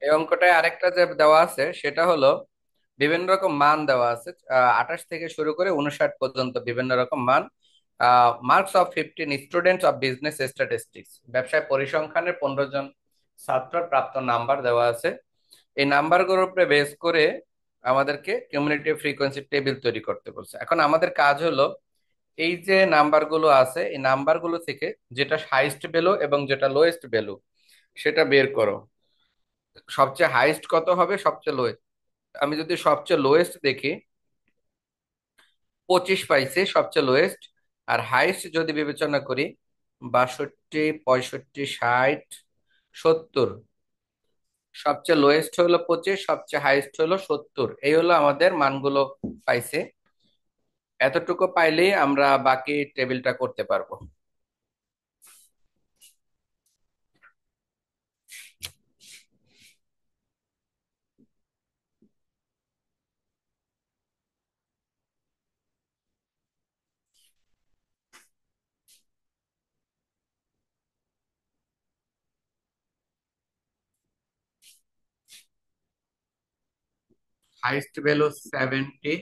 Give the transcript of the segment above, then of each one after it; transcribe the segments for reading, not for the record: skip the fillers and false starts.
এই অঙ্কটায় আরেকটা যে দেওয়া আছে সেটা হলো বিভিন্ন রকম মান দেওয়া আছে, 28 থেকে শুরু করে 59 পর্যন্ত বিভিন্ন রকম মান। Marks of 15 students of business statistics, ব্যবসায় পরিসংখ্যানের 15 জন ছাত্র প্রাপ্ত নাম্বার দেওয়া আছে। এই নাম্বারগুলোর উপরে বেস করে আমাদেরকে কিউমুলেটিভ ফ্রিকোয়েন্সি টেবিল তৈরি করতে বলছে। এখন আমাদের কাজ হলো এই যে নাম্বারগুলো আছে এই নাম্বারগুলো থেকে যেটা হাইস্ট ভ্যালু এবং যেটা লোয়েস্ট ভ্যালু সেটা বের করো। সবচেয়ে হাইস্ট কত হবে, সবচেয়ে লোয়েস্ট। আমি যদি সবচেয়ে লোয়েস্ট দেখি, 25 পাইছে সবচেয়ে লোয়েস্ট। আর হাইস্ট যদি বিবেচনা করি, 62, 65, 60, 70। সবচেয়ে লোয়েস্ট হলো 25, সবচেয়ে হাইস্ট হলো 70। এই হলো আমাদের মানগুলো পাইছে। এতটুকু পাইলেই আমরা বাকি টেবিলটা করতে পারবো। হাইস্ট ভ্যালু 70,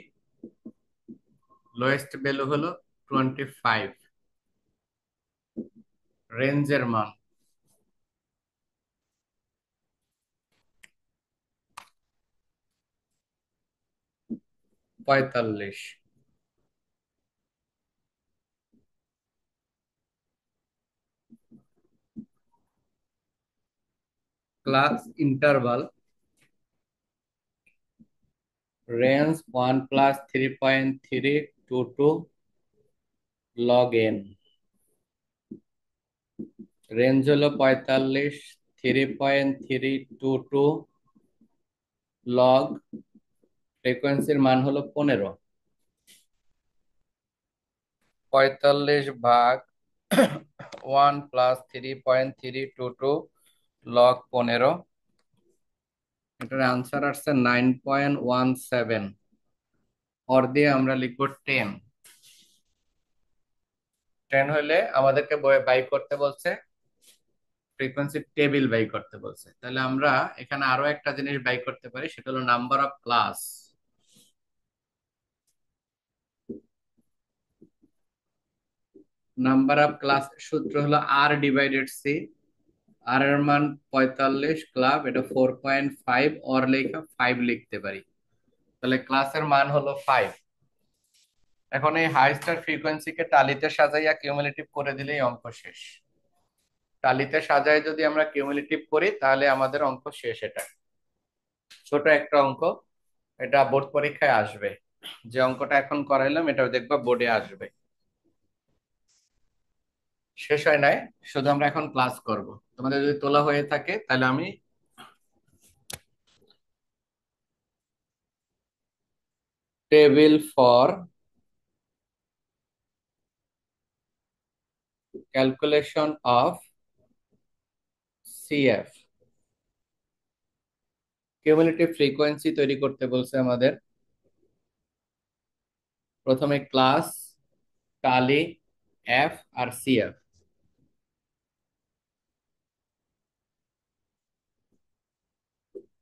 লোয়েস্ট ভ্যালু হলো 25। রেঞ্জের মান 45। Class interval range 1 plus 3.322 log N. Range হলো 45, 3.322 লগ, ফ্রিকোয়েন্সির মান হলো 15। 45 ভাগ 1 প্লাস 3.322 লগ 15, এটার আনসার আসছে 9.17। অর দিয়ে আমরা লিখবো 10। 10 হলে আমাদেরকে বাই করতে বলছে, ফ্রিকোয়েন্সি টেবিল বাই করতে বলছে। তাহলে আমরা এখানে আরো একটা জিনিস বাই করতে পারি, সেটা হলো number of class. Number of class সূত্র হলো আর ডিভাইডেড সি। আর এর মান 45, ক্লাব এটা 4.5, অর লেখা 5 লিখতে পারি। তাহলে ক্লাসের মান হলো 5। এখন এই হাই স্টার ফ্রিকোয়েন্সিকে টালিতে সাজাইয়া কিউমুলেটিভ করে দিলেই অঙ্ক শেষ। টালিতে সাজায় যদি আমরা কিউমুলেটিভ করি তাহলে আমাদের অঙ্ক শেষ। এটা ছোট একটা অঙ্ক, এটা বোর্ড পরীক্ষায় আসবে। যে অঙ্কটা এখন করাইলাম এটাও দেখবা বোর্ডে আসবে। শেষ হয় নাই, শুধু আমরা এখন ক্লাস করব। তোমাদের যদি তোলা হয়ে থাকে তাহলে আমি table for calculation of CF, cumulative frequency তৈরি করতে বলছে আমাদের। প্রথমে ক্লাস, টালি, F R CF.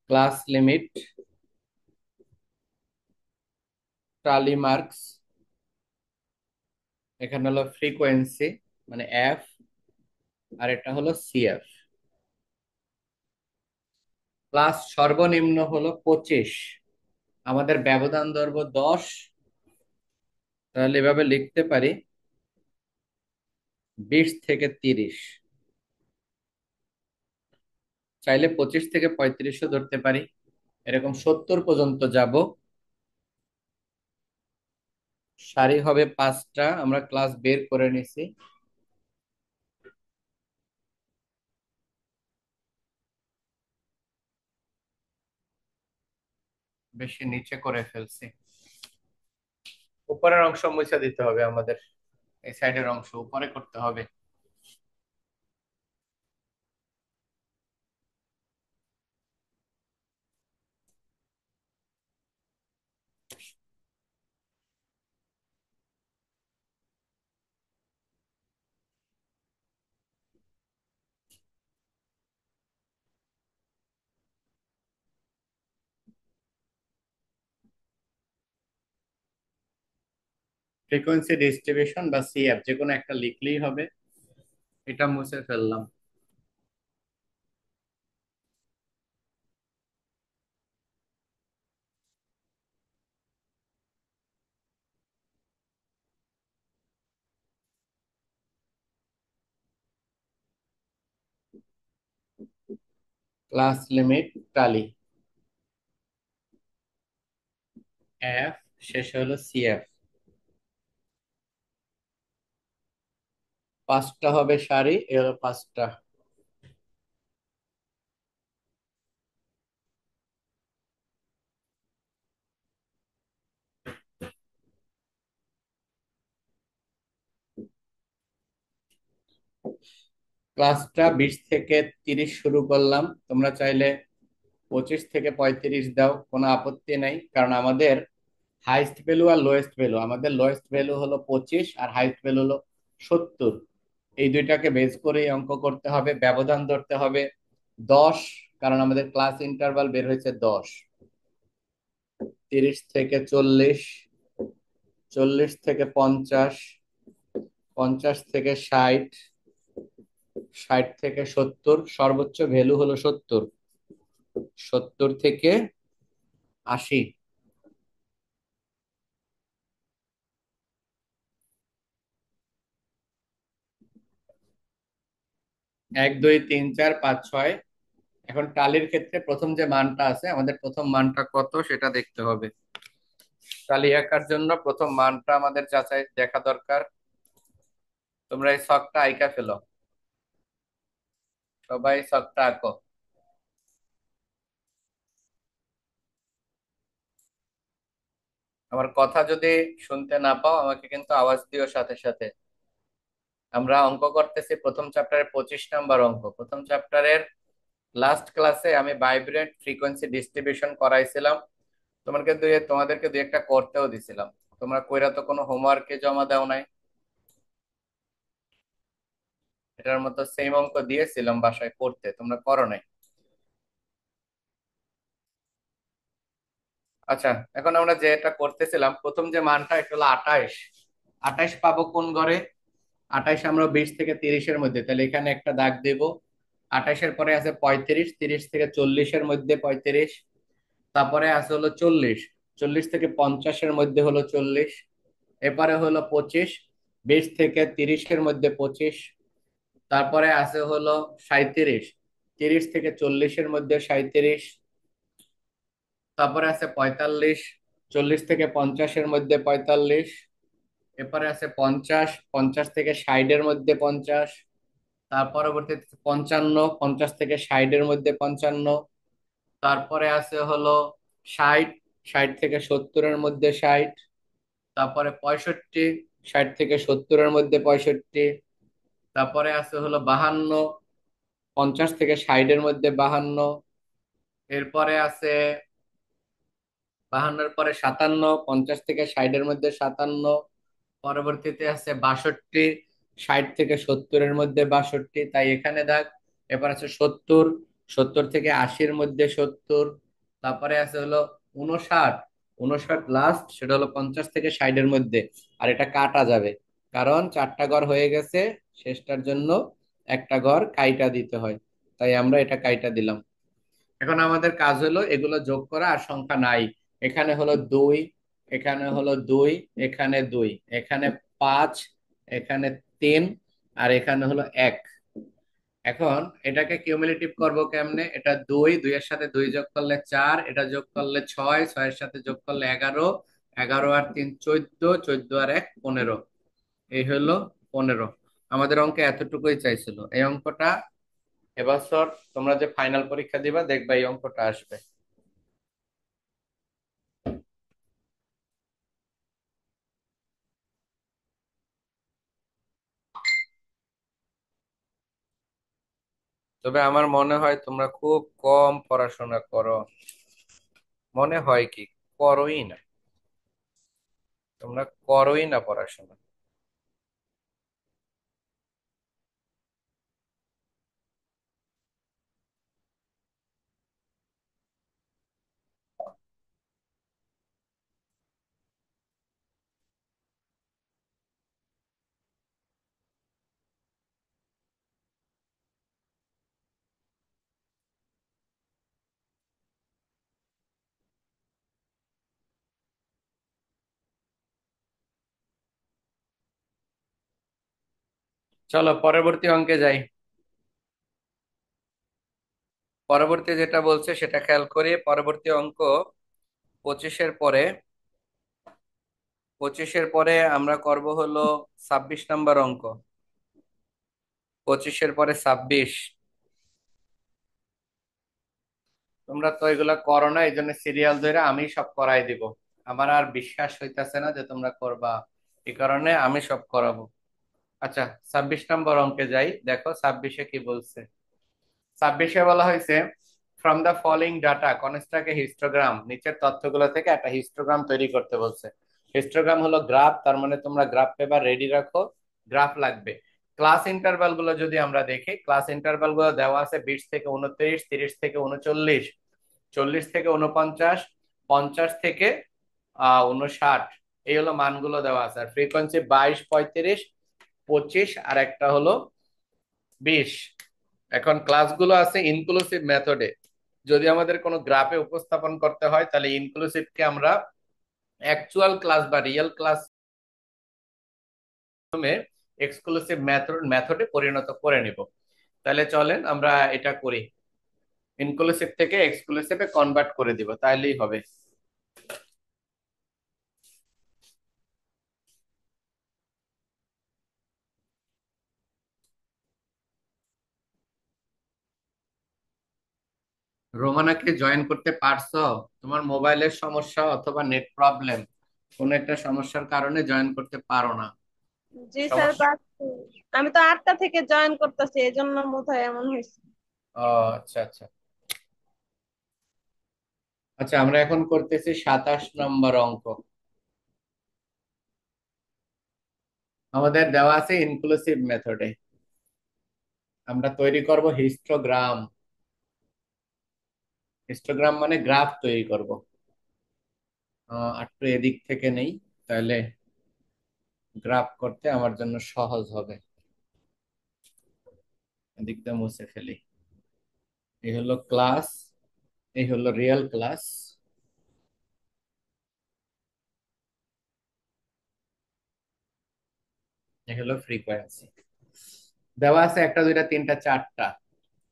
Class limit, টালি মার্কস, এখানে হলো ফ্রিকোয়েন্সি মানে এফ, আর এটা হলো সিএফ। ক্লাস সর্বনিম্ন হলো 25, আমাদের ব্যবধান ধরবো 10। তাহলে এভাবে লিখতে পারি 20 থেকে 30। চাইলে 25 থেকে 35ও ধরতে পারি, এরকম 70 পর্যন্ত যাব। সারি হবে 5টা, আমরা ক্লাস বের করে নিছি। বেশি নিচে করে ফেলছি, উপরের অংশ মুছে দিতে হবে আমাদের। এই সাইডের অংশ উপরে করতে হবে। ফ্রিকোয়েন্সি ডিস্ট্রিবিউশন বা সিএফ যে কোনো একটা লিখলেই হবে। এটা মুছে ফেললাম। ক্লাস লিমিট টালি এফ, শেষে হলো সিএফ। পাঁচটা হবে সারি, এ হলো পাঁচটা। ক্লাসটা 20 থেকে 30 শুরু করলাম, তোমরা চাইলে 25 থেকে 35 দাও, কোনো আপত্তি নাই। কারণ আমাদের হাইস্ট ভ্যালু আর লোয়েস্ট ভ্যালু, আমাদের লোয়েস্ট ভ্যালু হলো 25 আর হাইস্ট ভ্যালু হলো 70। এই দুইটাকে বেস করে অঙ্ক করতে হবে, ব্যবধান ধরতে হবে 10, কারণ আমাদের ক্লাস ইন্টারভাল বের হয়েছে 10। 30 থেকে 40, 40 থেকে 50, 50 থেকে 60, 60 থেকে 70, সর্বোচ্চ ভ্যালু হলো 70, 70 থেকে 80। 1 2 3 4 5 6। এখন টালির ক্ষেত্রে প্রথম যে মানটা আছে, আমাদের প্রথম মানটা কত সেটা দেখতে হবে। টালি আঁকার জন্য প্রথম মানটা আমাদের যাচাই দেখা দরকার। তোমরা এই ছকটা আঁকা ফেলো, সবাই ছকটা আঁকো। আমার কথা যদি শুনতে না পাও আমাকে কিন্তু আওয়াজ দিও সাথে সাথে। আমরা অঙ্ক করতেছি প্রথম চ্যাপ্টারের 25 নাম্বার অঙ্ক। প্রথম চ্যাপ্টারের লাস্ট ক্লাসে আমি ভাইব্রেন্ট ফ্রিকোয়েন্সি ডিস্ট্রিবিউশন করাইছিলাম। তোমাদেরকে দুই একটা করতেও দিছিলাম। তোমরা কইরা তো কোনো হোমওয়ার্কে জমা দাও নাই। এটার মতো সেম অঙ্ক দিয়েছিলাম বাসায় করতে, তোমরা করো নাই। আচ্ছা, এখন আমরা যেটা করতেছিলাম, প্রথম যে মানটা এটা হলো 28। 28 পাবো কোন ঘরে? 28 আমরা 20 থেকে 30-এর মধ্যে, তাহলে এখানে একটা দাগ দেব। 28-এর পরে আছে 35, 30 থেকে 40-এর মধ্যে 35। তারপরে আছে হলো 40, 40 থেকে 50-এর মধ্যে হলো 40। এরপরে হলো 25, 20 থেকে 30-এর মধ্যে 25। তারপরে আছে হলো 37, 30 থেকে 40-এর মধ্যে 37। তারপরে আছে 45, 40 থেকে 50-এর মধ্যে 45। এরপরে আছে 50, 50 থেকে 60-এর মধ্যে 50। তার পরবর্তীতে 55, 50 থেকে 60-এর মধ্যে 55। তারপরে আছে হলো 60, 60 থেকে 70-এর মধ্যে 60। তারপরে 65, 60 থেকে 70-এর মধ্যে 65। তারপরে আছে হলো 52, 50 থেকে 60-এর মধ্যে 52। এরপরে আছে 52-এর পরে 57, 50 থেকে 60-এর মধ্যে 57। পরবর্তীতে আছে 62, 60 থেকে 70-এর মধ্যে 62, তাই এখানে দাগ। এরপর আছে 70, 70 থেকে 80-এর মধ্যে 70। তারপরে আছে হলো 59, 59 লাস্ট, সেটা হলো 50 থেকে 60-এর মধ্যে। আর এটা কাটা যাবে, কারণ চারটা ঘর হয়ে গেছে, শেষটার জন্য একটা ঘর কাইটা দিতে হয়, তাই আমরা এটা কাইটা দিলাম। এখন আমাদের কাজ হলো এগুলো যোগ করা, আর সংখ্যা নাই। এখানে হলো 2, এখানে হলো 2, এখানে 2, এখানে 5, এখানে 3, আর এখানে হলো 1। এখন এটাকে কিউমুলেটিভ করব কেমনে? এটা 2, 2 এর সাথে 2 যোগ করলে 4, এটা যোগ করলে 6, 6 এর সাথে যোগ করলে 11, 11 আর 3 14, 14 আর 1 15। এই হলো 15। আমাদের অঙ্কে এতটুকুই চাইছিল। এই অঙ্কটা এবছর তোমরা যে ফাইনাল পরীক্ষা দিবা দেখবা এই অঙ্কটা আসবে। তবে আমার মনে হয় তোমরা খুব কম পড়াশোনা করো। মনে হয় কি, করোই না। তোমরা করোই না পড়াশোনা। চলো পরবর্তী অঙ্কে যাই। পরবর্তী যেটা বলছে সেটা খেয়াল করি। পরবর্তী অঙ্ক 25-এর পরে। 25-এর পরে আমরা করব হলো 26 নম্বর অঙ্ক। 25-এর পরে 26। তোমরা তো এগুলা করো না, এই জন্য সিরিয়াল ধরে আমি সব করাই দিব। আমার আর বিশ্বাস হইতাছে না যে তোমরা করবা, এই কারণে আমি সব করাবো। আচ্ছা, 26 নম্বর অঙ্কে যাই। দেখো 26-এ কি বলছে। 26-এ বলা হয়েছে, from the following data construct A histogram. নিচের তথ্যগুলো থেকে একটা হিস্টোগ্রাম তৈরি করতে বলছে। হিস্টোগ্রাম হলো গ্রাফ, তার মানে তোমরা গ্রাফ পেপার রেডি রাখো, গ্রাফ লাগবে। ক্লাস ইন্টারভাল গুলো যদি আমরা দেখি, ক্লাস ইন্টারভাল গুলো দেওয়া আছে 20 থেকে 29, 30 থেকে 39, 40 থেকে 49, 50 থেকে 59। এই হলো মানগুলো দেওয়া আছে। আর ফ্রিকোয়েন্সি 22, 35, 25, আর একটা হলো 20। এখন ক্লাসগুলো আছে ইনক্লুসিভ মেথডে। যদি আমাদের কোনো গ্রাফে উপস্থাপন করতে হয়, তাহলে ইনক্লুসিভকে আমরা অ্যাকচুয়াল ক্লাস বা রিয়েল ক্লাস এক্সক্লুসিভ মেথডে পরিণত করে নিব। তাহলে চলেন আমরা এটা করি, ইনক্লুসিভ থেকে এক্সক্লুসিভে কনভার্ট করে দিব, তাহলেই হবে। রোমানাকে জয়েন করতে পারছো? তোমার মোবাইলের সমস্যা অথবা নেট প্রবলেম, কোন একটা সমস্যার কারণে জয়েন করতে পারো না। জি স্যার, সমস্যা। পাচ্ছি। আমি তো 8টা থেকে জয়েন করতেছি, এই জন্য বোধহয় এমন হয়েছে। ও, আচ্ছা আচ্ছা। আচ্ছা, আমরা এখন করতেছি 27 নম্বর অঙ্ক। আমাদের দেওয়া আছে ইনক্লুসিভ মেথডে, আমরা তৈরি করব হিস্টোগ্রাম। হিস্টোগ্রাম মানে গ্রাফ তৈরি করব। একটু এদিক থেকে নেই, তাহলে গ্রাফ করতে আমার জন্য সহজ হবে। এদিকটা মুছে ফেলি। এই হলো ক্লাস, এই হলো রিয়েল ক্লাস, এই হলো ফ্রিকোয়েন্সি। দেওয়া আছে একটা, দুইটা, তিনটা, চারটা।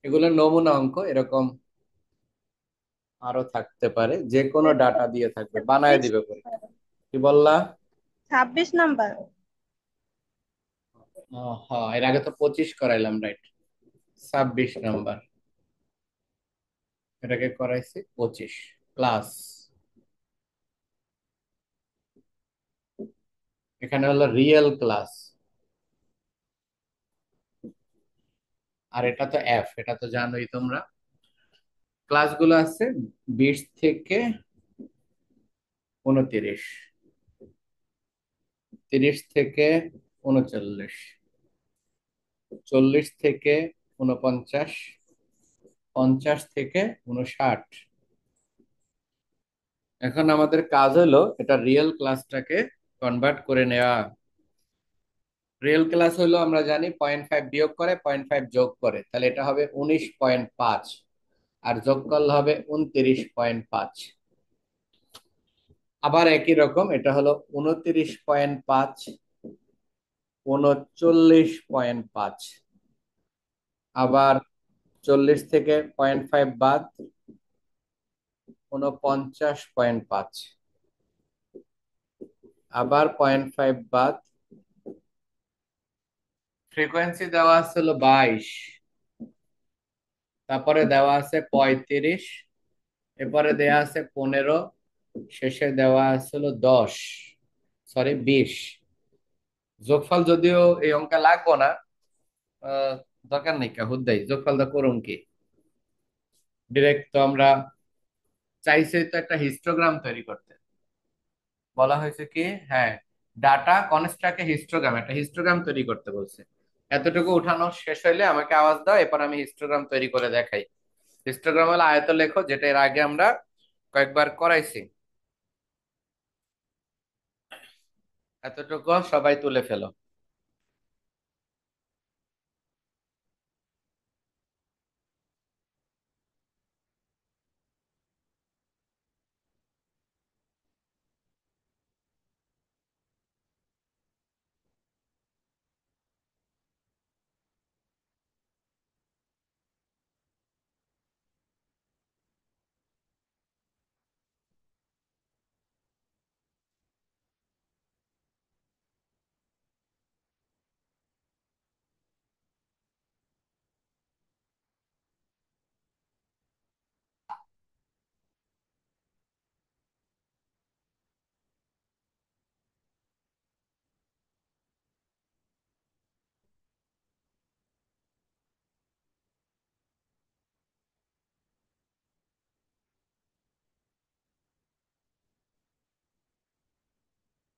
এগুলো নমুনা অঙ্ক, এরকম আরো থাকতে পারে, যে কোনো এটা তো ডাটা দিয়ে থাকবে, বানায় 26 দিবে পরীক্ষা। কি বললা? 26 নাম্বার। হ্যাঁ, এর আগে তো 25 করাইলাম, রাইট। 26 নম্বর, এটাকে করাইছি 25 প্লাস। এখানে হলো রিয়েল ক্লাস, আর এটা তো এফ, এটা তো জানোই তোমরা। ক্লাসগুলো আছে 20 থেকে 29, 30 থেকে 39, 40 থেকে 49, 50 থেকে 59। এখন আমাদের কাজ হলো এটা রিয়েল ক্লাসটাকে কনভার্ট করে নেওয়া। রিয়েল ক্লাস হলো আমরা জানি 0.5 বিয়োগ করে 0.5 যোগ করে, তাহলে এটা হবে 19.5, আর যোগ করলে হবে 29.5। আবার একই রকম, এটা হলো 29.5, 39.5। আবার 40 থেকে 0.5 বাদ, 49.5। আবার 0.5 বাদ, ফ্রিকোয়েন্সি দেওয়া আছে হলো 22, তারপরে দেওয়া আছে 35, এরপরে দেওয়া আছে 15, শেষে দেওয়া আছে হলো 10, সরি 20। যোগফল যদিও এই অঙ্কে লাগবো না, আহ, দরকার নেই, কা হুদ্দাই যোগফলটা করুন কি, ডিরেক্ট তো আমরা চাইছি তো একটা হিস্টোগ্রাম তৈরি করতে। বলা হয়েছে কি, হ্যাঁ, ডাটা কনস্ট্রাক্ট হিস্টোগ্রাম, একটা হিস্টোগ্রাম তৈরি করতে বলছে। এতটুকু উঠানো শেষ হইলে আমাকে আওয়াজ দাও, এরপর আমি হিস্টোগ্রাম তৈরি করে দেখাই। হিস্টোগ্রাম হলো আয়ত লেখো, যেটা এর আগে আমরা কয়েকবার করাইছি। এতটুকু সবাই তুলে ফেলো।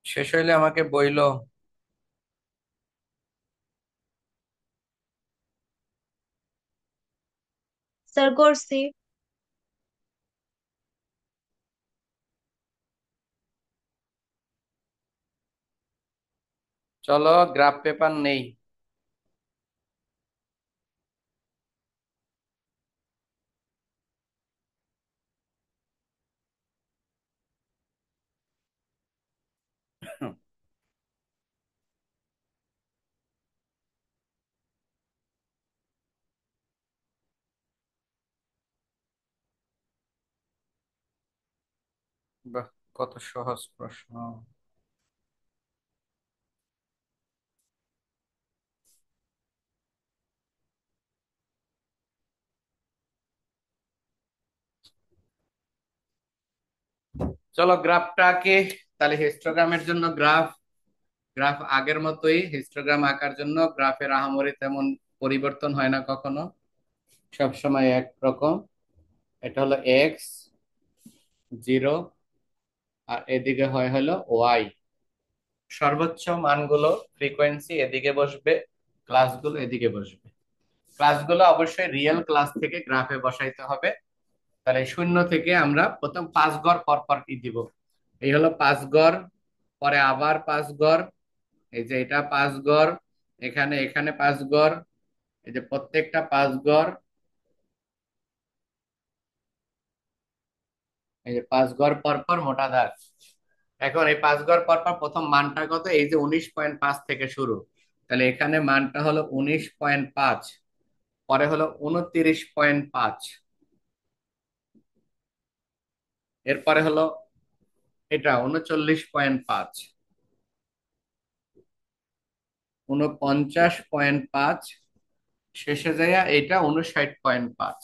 শেষ হইলে আমাকে বইলো। স্যার করছি। চলো, গ্রাফ পেপার নেই। বাহ, কত সহজ প্রশ্ন। চলো গ্রাফটা কি, তাহলে হিস্টোগ্রামের জন্য গ্রাফ, গ্রাফ আগের মতোই হিস্টোগ্রাম আঁকার জন্য গ্রাফের আহামরি তেমন পরিবর্তন হয় না কখনো, সবসময় একরকম। এটা হলো এক্স, জিরো, আর এদিকে হয় হলো ওয়াই। সর্বোচ্চ মানগুলো ফ্রিকোয়েন্সি এদিকে বসবে, ক্লাসগুলো এদিকে বসবে। ক্লাসগুলো অবশ্যই রিয়েল ক্লাস থেকে গ্রাফে বসাইতে হবে। তাহলে শূন্য থেকে আমরা প্রথম 5 ঘর পর পর কি দিব। এই হলো 5 ঘর, পরে আবার 5 ঘর, এই যে এটা 5 ঘর, এখানে এখানে 5 ঘর, এই যে প্রত্যেকটা 5 ঘর, এই যে 5 ঘর পর পর মোটা দাগ। এখন এই 5 ঘর পর পর প্রথম মানটা কত, এই যে 19.5 থেকে শুরু। তাহলে এখানে মানটা হলো 19.5, পরে হলো 29.5, এরপরে হলো এটা 39.5, 49.5, শেষে যাইয়া এটা 59.5।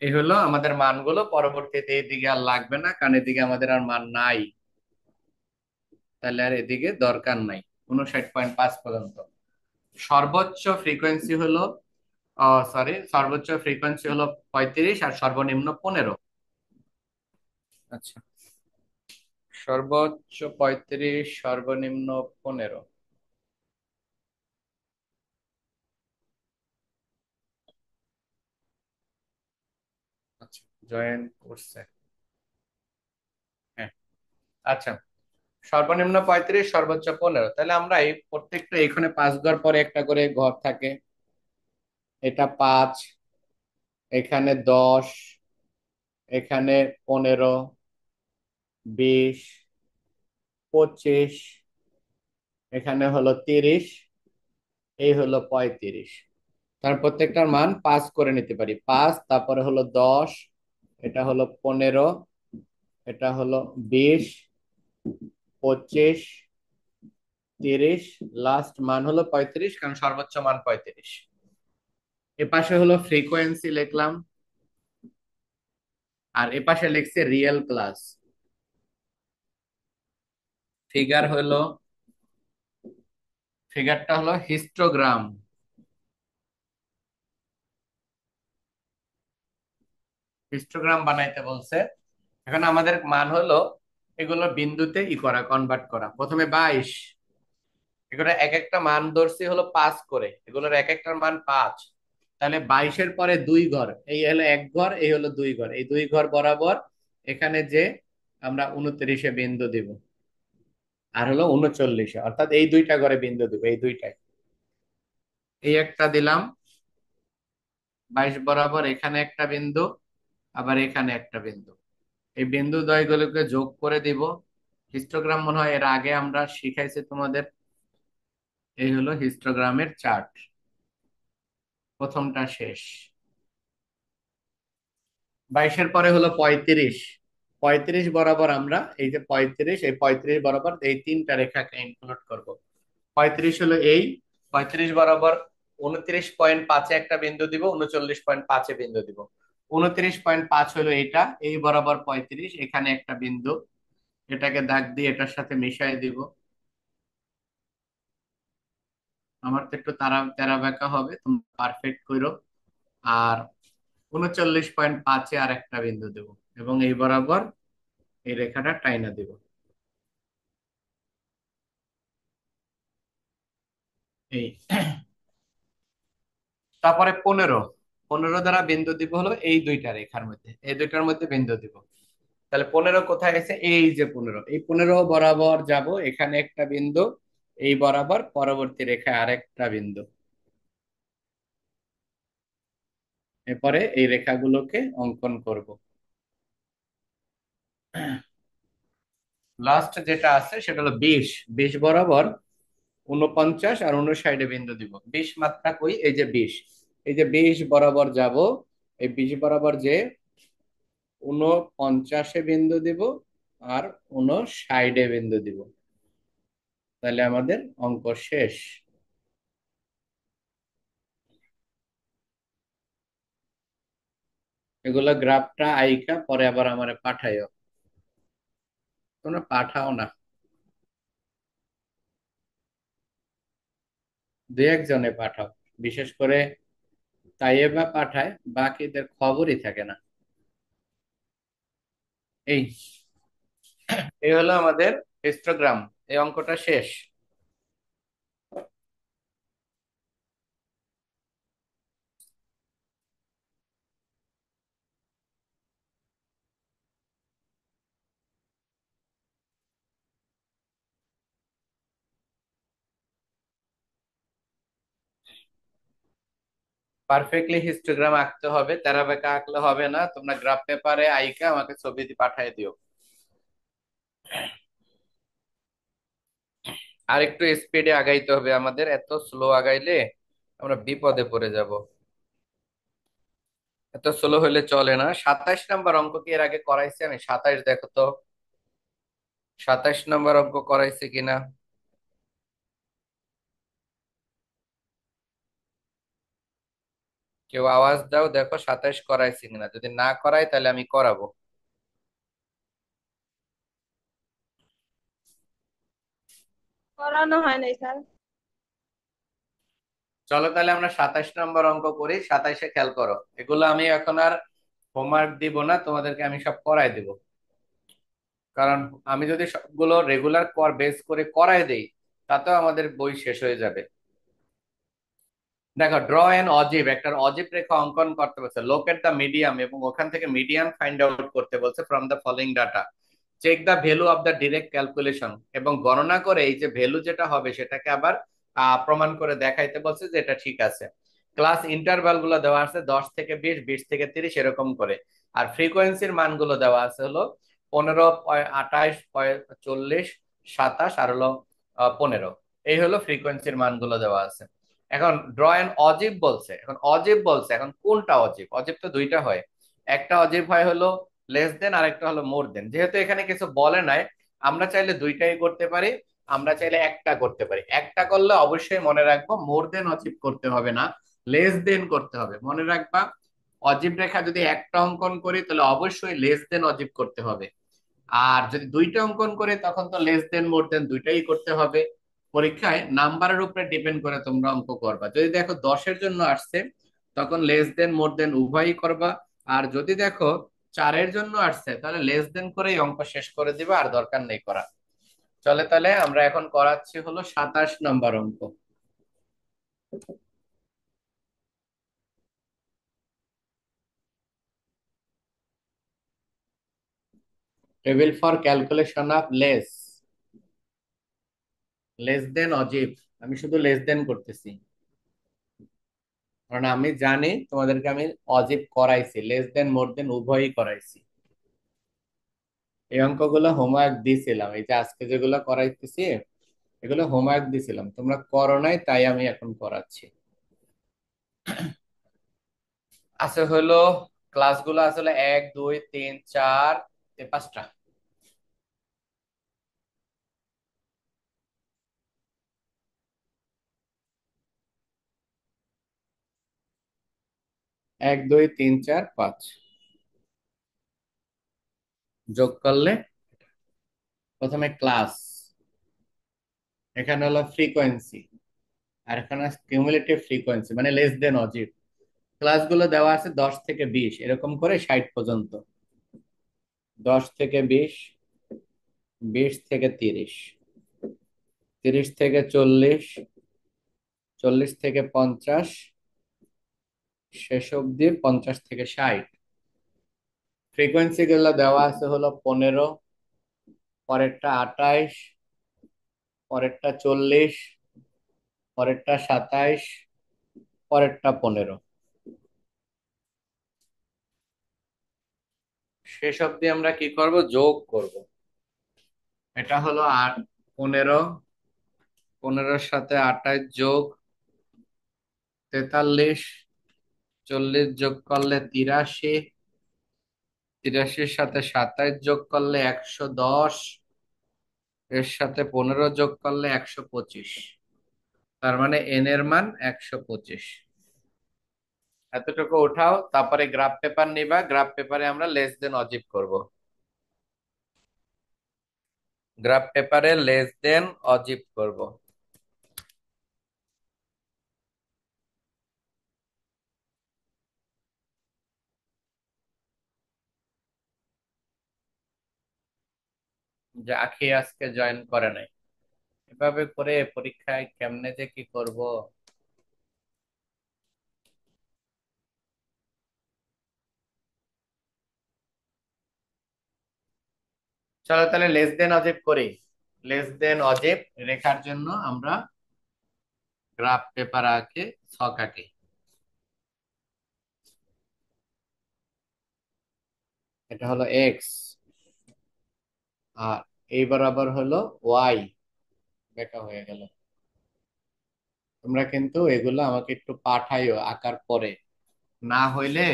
এই হলো আমাদের মানগুলো। পরবর্তীতে এদিকে আর লাগবে না, কারণ এদিকে আমাদের আর মান নাই, তাহলে আর এদিকে দরকার নাই। 59.5 পর্যন্ত সর্বোচ্চ ফ্রিকোয়েন্সি হলো, সরি, সর্বোচ্চ ফ্রিকোয়েন্সি হলো 35 আর সর্বনিম্ন 15। আচ্ছা, সর্বোচ্চ 35, সর্বনিম্ন 15। আচ্ছা, জয়েন করছে। হ্যাঁ, আচ্ছা, সর্বনিম্ন 35, সর্বোচ্চ 15। তাহলে আমরা এই প্রত্যেকটা এখানে 5 ঘর পরে একটা করে ঘর থাকে, এটা 5, এখানে 10, এখানে 15, 20, 25, এখানে হলো 30, এই হলো 35। তার প্রত্যেকটার মান 5 করে নিতে পারি। 5, তারপরে হলো 10, এটা হলো 15, এটা হলো 20, 25, 30, লাস্ট মান হলো 35, কারণ সর্বোচ্চ মান 35। এ পাশে হলো ফ্রিকোয়েন্সি লিখলাম, আর এ পাশে লিখছে রিয়েল ক্লাস। ফিগার হলো, ফিগারটা হলো হিস্টোগ্রাম। হিস্টোগ্রাম বানাইতে বলছে। এখন আমাদের মান হলো এগুলো বিন্দুতে ই করা, কনভার্ট করা। প্রথমে 22, এগুলো এক একটা মান ধরছি হলো 5 করে, এগুলোর এক একটার মান 5। তাহলে 22-এর পরে 2 ঘর, এই হলো 1 ঘর, এই হলো 2 ঘর, এই 2 ঘর বরাবর এখানে যে আমরা 29-এ বিন্দু দিব, আর হলো 39-এ, অর্থাৎ এই দুইটা ঘরে বিন্দু দিব, এই দুইটায়। এই একটা দিলাম 22 বরাবর, এখানে একটা বিন্দু, আবার এখানে একটা বিন্দু। এই বিন্দু দ্বয়গুলোকে যোগ করে দিব। হিস্টোগ্রাম মনে হয় এর আগে আমরা শিখাইছি তোমাদের। এই হলো হিস্টোগ্রামের চার্ট, প্রথমটা শেষ। 22-এর পরে হলো 35, 35 বরাবর আমরা এই যে 35, এই 35 বরাবর এই তিনটা রেখাকে ইনক্লুড করব। 35 হলো এই, 35 বরাবর 29.5-এ একটা বিন্দু দিব, 39.5-এ বিন্দু দিব। 29.5 হলো এটা, এই বরাবর 35, এখানে একটা বিন্দু, এটাকে দাগ দিয়ে এটার সাথে মিশাই দিব। আমার তো একটু তারা তেরা বেঁকা হবে, তুমি পারফেক্ট করো। আর 39.5-এ আর একটা বিন্দু দেবো, এবং এই বরাবর এই রেখাটা টাইনা দিব। এই তারপরে 15, 15 দ্বারা বিন্দু দিব হলো এই দুইটা রেখার মধ্যে, এই দুইটার মধ্যে বিন্দু দিব। তাহলে 15 কোথায় আছে, এই যে 15, এই 15 বরাবর যাব, এখানে একটা বিন্দু, এই বরাবর পরবর্তী রেখায় আরেকটা বিন্দু। এরপরে এই রেখাগুলোকে অঙ্কন করব। লাস্ট যেটা আছে সেটা হলো 20, 20 বরাবর 49 আর 59 বিন্দু দিব। 20 মাত্রা কই, এই যে 20, এই যে 20 বরাবর যাব, এই 20 বরাবর যে 49 বিন্দু দিব আর 59 বিন্দু দিব। তাহলে আমাদের অঙ্ক শেষ। এগুলা গ্রাফটা আইকা পরে আবার আমারে পাঠাইও। তোমরা পাঠাও না, দু একজনে পাঠাও, বিশেষ করে তাইয়েবা পাঠায়, বাকিদের খবরই থাকে না। এই এই হলো আমাদের হিস্টোগ্রাম। এই অঙ্কটা শেষ। পারফেক্টলি হিস্টোগ্রাম আঁকতে হবে, তেরা বেঁকা আঁকলে হবে না। তোমরা গ্রাফ পেপারে আইকা আমাকে ছবি পাঠিয়ে দিও। আর একটু স্পিডে আগাইতে হবে আমাদের, এত স্লো আগাইলে আমরা বিপদে পড়ে যাব। এত স্লো হলে চলে না। 27 নম্বর অঙ্ক কি এর আগে করাইছি আমি? 27 দেখো তো, 27 নম্বর অঙ্ক করাইছি কিনা। কেউ আওয়াজ দাও, দেখো 27 করাইছি কিনা। যদি না করাই তাহলে আমি করাবো। করানো হয় নাই স্যার। চলো তাহলে আমরা 27 নম্বর অঙ্ক করি। 27-এ খেয়াল করো, এগুলো আমি এখন আর হোমওয়ার্ক দিব না তোমাদেরকে, আমি সব করাই দিব। কারণ আমি যদি সবগুলো রেগুলার বেস করে করাই দেই, তাতেও আমাদের বই শেষ হয়ে যাবে। দেখো, ড্র এন অজীব, একটা অজীব রেখা অঙ্কন করতে বলছে। লোকেট দ্য মিডিয়াম, এবং ওখান থেকে মিডিয়ান ফাইন্ড আউট করতে বলছে from the following data. Check the value of the direct calculation, এবং গণনা করে এই যে ভ্যালু যেটা হবে সেটাকে আবার প্রমাণ করে দেখাইতে বলছে যে এটা ঠিক আছে। ক্লাস ইন্টারভাল গুলো দেওয়া আছে 10 থেকে 20, 20 থেকে 30, এরকম করে। আর ফ্রিকোয়েন্সির মানগুলো দেওয়া আছে হলো 15, 28, 40, 27 আর হলো 15। এই হলো ফ্রিকোয়েন্সির মানগুলো দেওয়া আছে। এখন ড্র এন অজীব বলছে, এখন অজীব বলছে, এখন কোনটা অজীব? অজীব তো দুইটা হয়। একটা অজীব হয় হলো লেস দেন, আর একটা হলো মোর দেন। যেহেতু এখানে কিছু বলে নাই, আমরা চাইলে দুইটাই করতে পারি, আমরা চাইলে একটা করতে পারি। একটা করলে অবশ্যই মনে রাখবো মোর দেন অজীব করতে হবে না, লেস দেন করতে হবে। মনে রাখবা, অজীব রেখা যদি একটা অঙ্কন করি তাহলে অবশ্যই লেস দেন অজীব করতে হবে। আর যদি দুইটা অঙ্কন করে তখন তো লেস দেন মোর দেন দুইটাই করতে হবে। পরীক্ষায় নাম্বারের উপরে ডিপেন্ড করে তোমরা অঙ্ক করবা। যদি দেখো 10-এর জন্য আসছে, তখন লেস দেন মোর দেন উভয়ই করবা। আর যদি দেখো 4-এর জন্য আসছে, তাহলে লেস দেন করেই অঙ্ক শেষ করে দিবা, আর দরকার নেই করা। চলে, তাহলে আমরা এখন করাচ্ছি হলো 27 নম্বর অঙ্ক। Table for calculation of less than অজীব। আমি শুধু লেস দেন করতেছি, কারণ আমি জানি তোমাদেরকে আমি অজীব করাইছি, লেস দেন মোর দেন উভয়ই করাইছি। এই অঙ্কগুলো হোমওয়ার্ক দিছিলাম, এই যে আজকে যেগুলো করাইতেছি এগুলো হোমওয়ার্ক দিছিলাম, তোমরা করো নাই, তাই আমি এখন করাচ্ছি। আছে হলো ক্লাসগুলো আসলে 1, 2, 3, 4, 5টা। 1, 2, 3, 4, 5 যোগ করলে প্রথমে ক্লাস, এখানে হলো ফ্রিকোয়েন্সি, আর এখানে কিউমুলেটিভ ফ্রিকোয়েন্সি মানে লেস দেন অজীব। ক্লাসগুলো দেওয়া আছে 10 থেকে 20, এরকম করে 60 পর্যন্ত। 10 থেকে 20, 20 থেকে 30, 30 থেকে 40, 40 থেকে 50, শেষ অবধি 50 থেকে 60। ফ্রিকোয়েন্সি গুলো দেওয়া আছে হলো 15, পরেরটা 28, পরেরটা 40, পরেরটা 27, পরেরটা 15। শেষ অবধি আমরা কি করব, যোগ করব। এটা হলো 15, 15-র সাথে 28 যোগ 43, 40 যোগ করলে 83, 83-র সাথে 27 যোগ করলে 110, এর সাথে 15 যোগ করলে 125। তার মানে এন এর মান 125। এতটুকু উঠাও, তারপরে গ্রাফ পেপার নিবা, গ্রাফ পেপারে আমরা লেস দেন অজীব করব। গ্রাফ পেপারে লেস দেন অজীব করব। যে আখি আজকে জয়েন করে নাই, এভাবে করে পরীক্ষায় কেমনে যে কি করব। চলো তাহলে লেস দেন অজীব করি। লেস দেন অজীব রেখার জন্য আমরা গ্রাফ পেপার আঁকে, ছক আঁকি। এটা হলো এক্স, আর এই বরাবর হলো ওয়াই। বেকা হয়ে গেল। তোমরা কিন্তু এগুলো আমাকে একটু পাঠাইও আঁকার পরে, না হইলে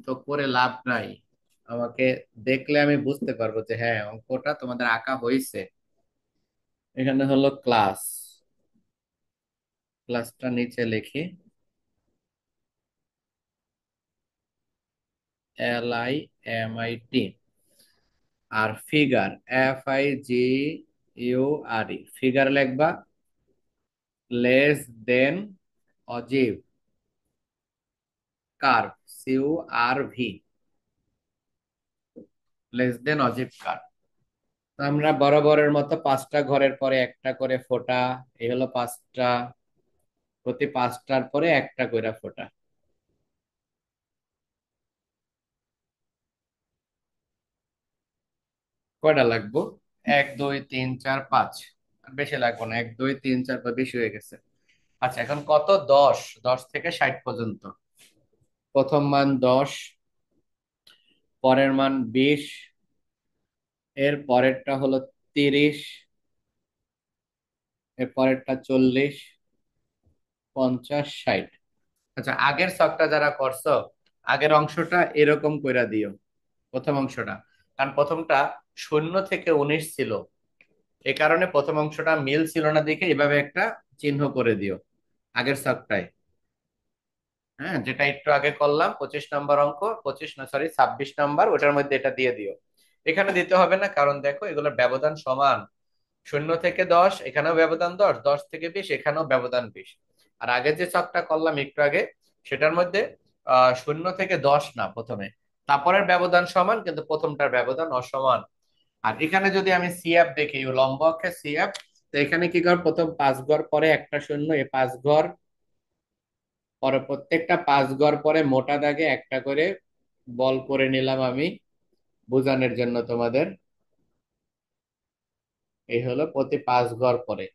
তো করে লাভ নাই। আমাকে দেখলে আমি বুঝতে পারবো যে হ্যাঁ অঙ্কটা তোমাদের আঁকা হয়েছে। এখানে হলো ক্লাস, ক্লাসটা নিচে লিখি, LIMIT। আর ফিগার, FIGURE, ফিগার লিখবা লেস দেন অজীব, কার্ভ, CURV, লেস দেন অজীব কার্ভ। আমরা বরাবরের মতো 5টা ঘরের পরে একটা করে ফোঁটা, এই হলো 5টা, প্রতি 5টার পরে একটা করে ফোঁটা। কয়টা লাগবো? 1 2 3 4 5। আর বেশি লাগবো না, 1 2 3 4 5, বেশি হয়ে গেছে। আচ্ছা এখন কত? 10, 10 থেকে 60 পর্যন্ত। প্রথম মান 10, পরের মান 20, এর পরেরটা হলো 30, এর পরেরটা 40, 50, 60। আচ্ছা আগের ছকটা যারা করছো, আগের অংশটা এরকম কইরা দিও, প্রথম অংশটা। কারণ প্রথমটা 0 থেকে 19 ছিল, এ কারণে প্রথম অংশটা মিল ছিল না, দেখে এভাবে একটা চিহ্ন করে দিও আগের ছকটায়। হ্যাঁ, যেটা একটু আগে করলাম 25 নম্বর অঙ্ক, 25 না সরি 26 নম্বর, ওটার মধ্যে এটা দিয়ে দিও। এখানে দিতে হবে না, কারণ দেখো এগুলোর ব্যবধান সমান। 0 থেকে 10 এখানেও ব্যবধান 10, 10 থেকে 20 এখানেও ব্যবধান 20। আর আগে যে ছকটা করলাম একটু আগে, সেটার মধ্যে 0 থেকে 10 না প্রথমে, তারপরের ব্যবধান সমান, কিন্তু প্রথমটার ব্যবধান অসমান। আর এখানে যদি আমি সিএফ দেখি, লম্ব অক্ষে সিএফ, তো এখানে কি কর, প্রথম 5 ঘর পরে একটা শূন্য, এই 5 ঘর পরে প্রত্যেকটা 5 ঘর পরে মোটা দাগে একটা করে বল করে নিলাম আমি, বোঝানোর জন্য তোমাদের। এই হলো প্রতি 5 ঘর পরে।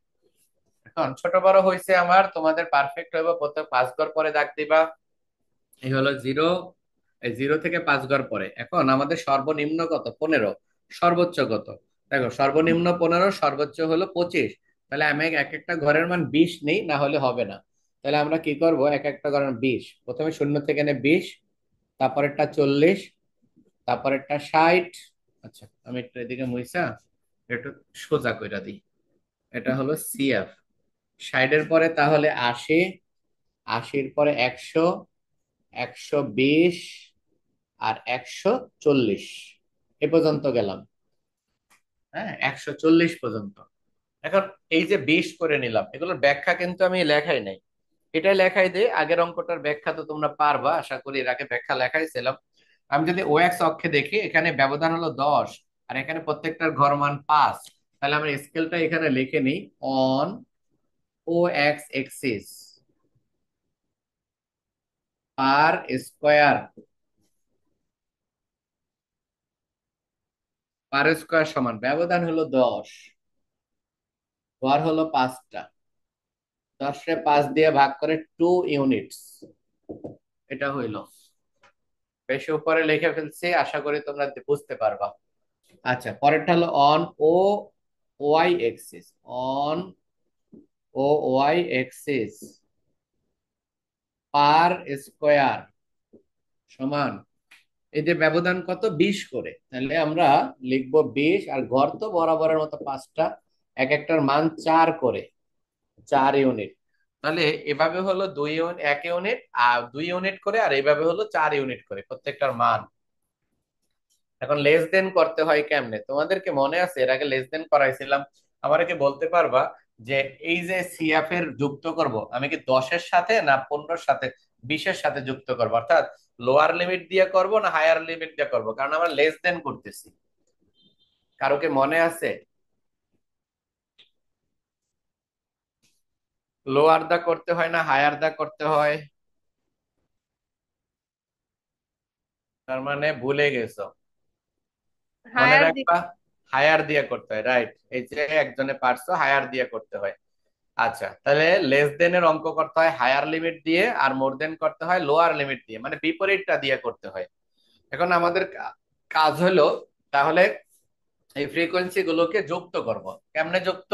এখন ছোট বড় হয়েছে আমার, তোমাদের পারফেক্ট হইব, প্রত্যেক 5 ঘর পরে দাগ দিবা। এই হলো 0, এই 0 থেকে 5 ঘর পরে। এখন আমাদের সর্বনিম্ন কত? 15। সর্বোচ্চ কত? দেখো সর্বনিম্ন 15, সর্বোচ্চ হলো 25। তাহলে আমি এক একটা ঘরের মান 20 নেই, না হলে হবে না। তাহলে আমরা কি করব, এক একটা ঘরের 20, প্রথমে 0 থেকে 20, তারপরেরটা 40, তারপরেরটা 60। আচ্ছা আমি একটু এদিকে মুইসা একটু সোজা কইরা দিই। এটা হলো সিএফ। 60-এর পরে তাহলে 80, 80-র পরে 100, 120, আর 140, এ পর্যন্ত গেলাম। হ্যাঁ, 140 পর্যন্ত। এখন এই যে 20 করে নিলাম, এগুলোর ব্যাখ্যা কিন্তু আমি লেখাই নাই, এটাই লেখাই দে। আগের অঙ্কটার ব্যাখ্যা তো তোমরা পারবা আশা করি, এর আগে ব্যাখ্যা লেখাইছিলাম। আমি যদি ও এক্স অক্ষে দেখি, এখানে ব্যবধান হলো 10, আর এখানে প্রত্যেকটার ঘর মান 5। তাহলে আমরা স্কেলটা এখানে লিখে নিই, on O X axis per square, per square সমান ব্যবধান হলো 10, ঘর হলো 5টা, 10 রে 5 দিয়ে ভাগ করে 2 ইউনিটস, এটা হইল। বেশি উপরে লিখে ফেলছি, আশা করি তোমরা বুঝতে পারবা। আচ্ছা, পরেরটা হলো on O Y axis, on O Y axis per square সমান, এই যে ব্যবধান কত, 20 করে, তাহলে আমরা লিখবো 20, আর ঘর তো বরাবরের মতো 5টা, এক একটার মান 4 করে, 4 ইউনিট। তাহলে এভাবে হলো 2 ইউনিট, 1 ইউনিট আর 2 ইউনিট করে, আর এইভাবে হলো 4 ইউনিট করে প্রত্যেকটার মান। এখন লেস দেন করতে হয় কেমনে, তোমাদেরকে মনে আছে এর আগে লেস দেন করাইছিলাম? আমারে কি বলতে পারবা যে এই যে সিএফ এর যুক্ত করব, আমি কি 10-এর সাথে না 15-এর সাথে, 20-এর সাথে যুক্ত করব? অর্থাৎ লোয়ার লিমিট দিয়ে করব না হায়ার লিমিট দিয়ে করব, কারণ আমরা লেস দেন করতেছি। কারো কি মনে আছে? লোয়ার দা করতে হয় না হায়ার দা করতে হয়? তার মানে ভুলে গেছো, মনে হায়ার রাখবা। হায়ার দিয়ে করতে হয়, রাইট, এই যে একজনে পারছো, হায়ার দিয়ে করতে হয়। আচ্ছা, তাহলে লেস দেন এর অঙ্ক করতে হয় হায়ার লিমিট দিয়ে, আর মোর দেন করতে হয় লোয়ার লিমিট দিয়ে, মানে বিপরীতটা দিয়ে করতে হয়। এখন আমাদের কাজ হলো তাহলে এই ফ্রিকোয়েন্সি গুলোকে যুক্ত করব। কেমনে যুক্ত?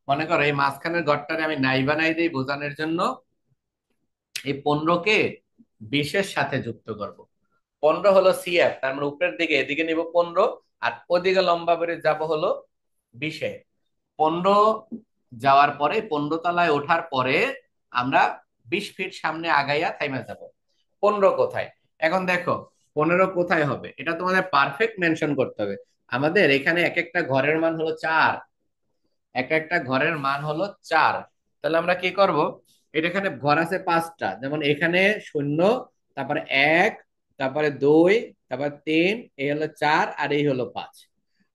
মনে করো এই মাঝখানের ঘরটারে আমি নাই বানাই দিই বোঝানোর জন্য, এই 15কে 20-এর সাথে যুক্ত করব। 15 হলো সিএফ, তার মানে উপরের দিকে এদিকে নিব 15, আর ওদিকে লম্বা করে যাব হলো 20-এ। 15 যাওয়ার পরে, 15 তলায় ওঠার পরে আমরা 20 ফিট সামনে আগাইয়া থাইমা যাব। 15 কোথায়? এখন দেখো 15 কোথায় হবে, এটা তোমাদের পারফেক্ট মেনশন করতে হবে। আমাদের এখানে এক একটা ঘরের মান হলো 4, এক একটা ঘরের মান হলো 4। তাহলে আমরা কি করব, এটা এখানে ঘর আছে 5টা, যেমন এখানে 0, তারপরে 1, তারপরে 2, তারপরে 3, এই হলো 4, আর এই হলো 5।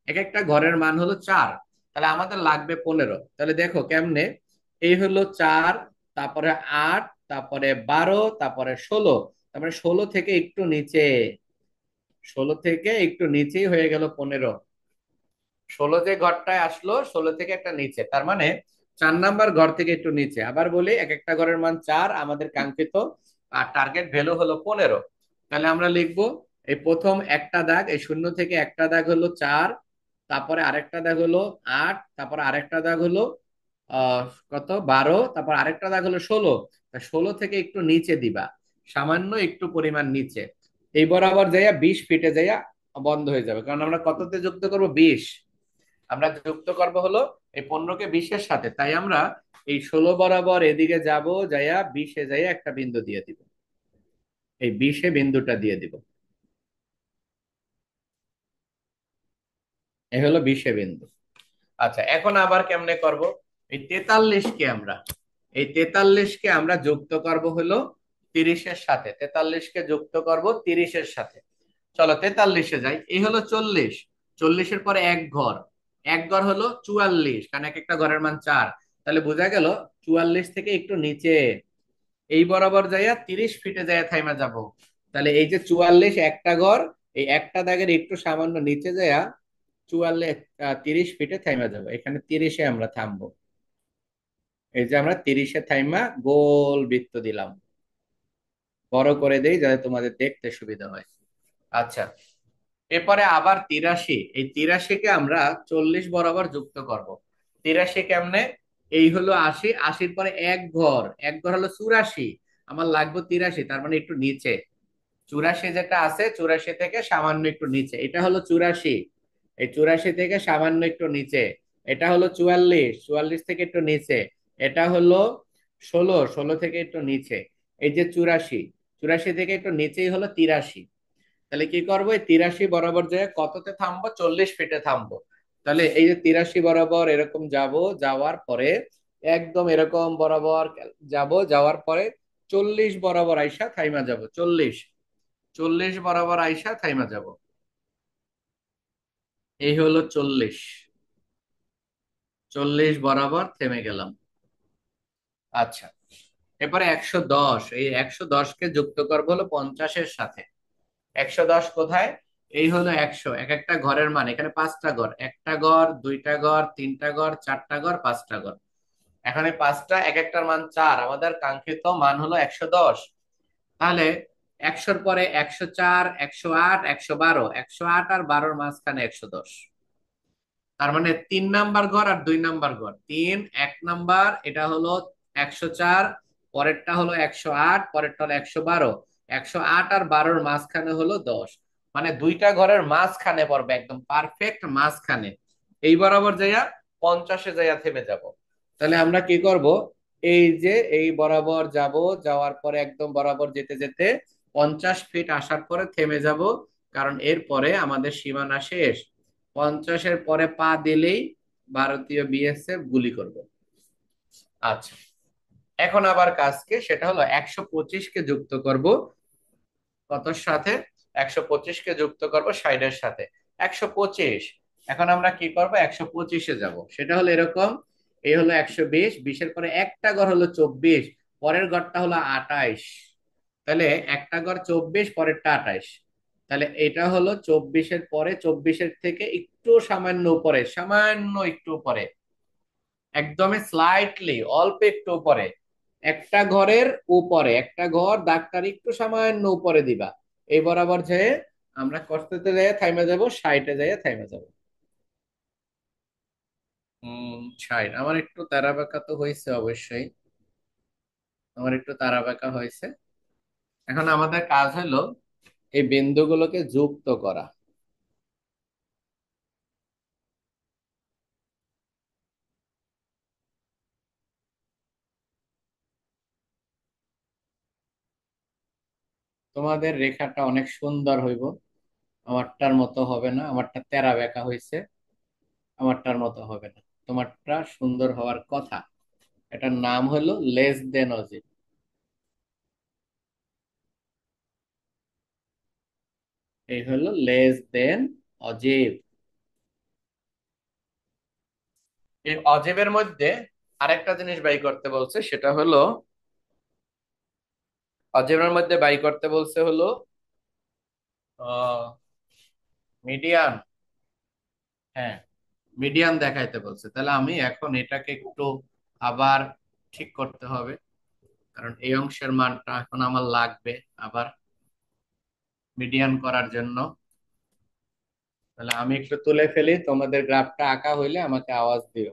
এক একটা ঘরের মান হলো 4, তাহলে আমাদের লাগবে 15। তাহলে দেখো কেমনে, এই হলো 4, তারপরে 8, তারপরে 12, তারপরে 16, তারপরে 16 থেকে একটু নিচে, 16 থেকে একটু নিচেই হয়ে গেল 15। 16 যে ঘরটায় আসলো, 16 থেকে একটা নিচে, তার মানে 4 নাম্বার ঘর থেকে একটু নিচে। আবার বলি, এক একটা ঘরের মান 4, আমাদের কাঙ্ক্ষিত আর টার্গেট ভ্যালু হলো 15। তাহলে আমরা লিখবো এই প্রথম একটা দাগ, এই 0 থেকে একটা দাগ হলো 4, তারপরে আরেকটা দাগ হলো 8, তারপর আরেকটা দাগ হলো আহ কত, 12, তারপর আরেকটা দাগ হলো 16। 16 থেকে একটু নিচে দিবা, সামান্য একটু পরিমাণ নিচে, এই বরাবর যাইয়া 20 ফিটে যাইয়া বন্ধ হয়ে যাবে, কারণ আমরা কততে যুক্ত করব, 20। আমরা যুক্ত করব হলো এই 15কে 20-এর সাথে, তাই আমরা এই 16 বরাবর এদিকে যাব, যাইয়া 20-এ যাইয়া একটা বিন্দু দিয়ে দিব, এই 20-এ বিন্দুটা দিয়ে দিব, এই হলো 20-এ বিন্দু। আচ্ছা, এখন আবার কেমনে করব, এই 43-কে আমরা, এই 43-কে আমরা যুক্ত করব হলো 30-এর সাথে, 43-কে যুক্ত করব 30-এর সাথে। চলো 43-এ যাই, এই হলো 40, 40-এর পরে এক ঘর, এক ঘর হলো 44, কারণ এক একটা ঘরের মান 4। তাহলে বোঝা গেল 44 থেকে একটু নিচে, এই বরাবর যাইয়া 30 ফিটে যাইয়া থাইমা যাব। তাহলে এই যে 44 একটা ঘর, এই একটা দাগের একটু সামান্য নিচে যাইয়া 44, 30 ফিটে থাইমা যাব, এখানে 30-এ আমরা থামবো। এই যে আমরা 30-এ থাইমা গোল বৃত্ত দিলাম, বড় করে দেই যাতে তোমাদের দেখতে সুবিধা হয়। আচ্ছা, এরপরে আবার 83, এই 83-কে আমরা 40 বরাবর যুক্ত করব। 83 কেমনে, এই হলো 80, 80-র পরে এক ঘর, এক ঘর হলো 84, আমার লাগবে 83, তার মানে একটু নিচে, 84 যেটা আছে 84 থেকে সামান্য একটু নিচে, এটা হলো 84, এই 84 থেকে সামান্য একটু নিচে, এটা হলো 44, 44 থেকে একটু নিচে, এটা হলো 16, 16 থেকে একটু নিচে, এই যে 84, 84 থেকে একটু নিচেই হলো 83। তাহলে কি করবো, এই 83 বরাবর যে কততে থামবো, 40 ফিটে থামবো। তাহলে এই যে 83 বরাবর এরকম যাব, যাওয়ার পরে একদম এরকম বরাবর যাব, যাওয়ার পরে 40 বরাবর আইসা থাইমা যাব, 40, 40 বরাবর আইসা থাইমা যাব। এই হলো 40, 40 বরাবর থেমে গেলাম। আচ্ছা, এরপরে 110, এই 110কে যুক্ত করবো হলো 50-এর সাথে। 110 কোথায়? এই হলো 100, এক একটা ঘরের মান, এখানে পাঁচটা ঘর, একটা ঘর, দুইটা ঘর, তিনটা ঘর, চারটা ঘর, পাঁচটা ঘর। এখানে পাঁচটা, এক একটার মান 4, আমাদের কাঙ্ক্ষিত মান হলো 110। তাহলে 100-র পরে 104, 108, 112, 108 আর 12-র মাঝখানে 110। তার মানে 3 নাম্বার ঘর আর 2 নাম্বার ঘর। তিন, 1 নাম্বার, এটা হলো 104, পরেরটা হলো 108, পরেরটা হলো 112। 108 আর 12-র মাঝখানে হলো 10, মানে দুইটা ঘরের মাঝখানে পড়বে, একদম পারফেক্ট মাঝখানে। এই বরাবর যাইয়া 50-এ যাইয়া থেমে যাব। তাহলে আমরা কি করব? এই যে এই বরাবর যাব, যাওয়ার পরে একদম বরাবর যেতে যেতে 50 ফিট আসার পরে থেমে যাব, কারণ এর পরে আমাদের সীমানা শেষ। 50-এর পরে পা দিলেই ভারতীয় বিএসএফ গুলি করবে। আচ্ছা, এখন আবার কাজকে, সেটা হলো 125-কে যুক্ত করব কতর সাথে? 125-কে যুক্ত করব 60-এর সাথে। 125, এখন আমরা কি করব? 125-এ যাব, সেটা হলো এরকম। এই হলো 120, 20-এর পরে একটা ঘর হলো 24, পরের ঘরটা হলো 28। তাহলে একটা ঘর 24, পরেরটা 28। তাহলে এটা হলো 24-এর পরে, 24-এর থেকে একটু সামান্য উপরে, সামান্য একটু উপরে, একদমই স্লাইটলি, অল্প একটু উপরে, একটা ঘরের উপরে, একটা ঘর দাগটার একটু সামান্য উপরে দিবা। এই বরাবর যেয়ে আমরা কষ্টতে যেয়ে থাইমা যাব, 60-এ যেয়ে থাইমা যাব। 60, আমার একটু তারা বাঁকা তো হয়েছে অবশ্যই, আমার একটু তারা বাঁকা হয়েছে। এখন আমাদের কাজ হলো এই বিন্দুগুলোকে যুক্ত করা। তোমাদের রেখাটা অনেক সুন্দর হইব, আমারটার মতো হবে না, আমারটা তেরা বেঁকা হয়েছে, আমারটার মতো হবে না। তোমারটা সুন্দর হওয়ার কথা। এটার নাম হলো লেস দেন অজিব। এই হলো লেস দেন অজিব। এই অজেবের মধ্যে আরেকটা জিনিস বাই করতে বলছে, সেটা হলো, অজেবের মধ্যে বাই করতে বলছে হলো মিডিয়ান। হ্যাঁ, মিডিয়ান দেখাইতে বলছে। তাহলে আমি এখন এটাকে একটু আবার ঠিক করতে হবে, কারণ এই অংশের মানটা এখন আমার লাগবে আবার মিডিয়ান করার জন্য। তাহলে আমি একটু তুলে ফেলি, তোমাদের গ্রাফটা আঁকা হইলে আমাকে আওয়াজ দিও।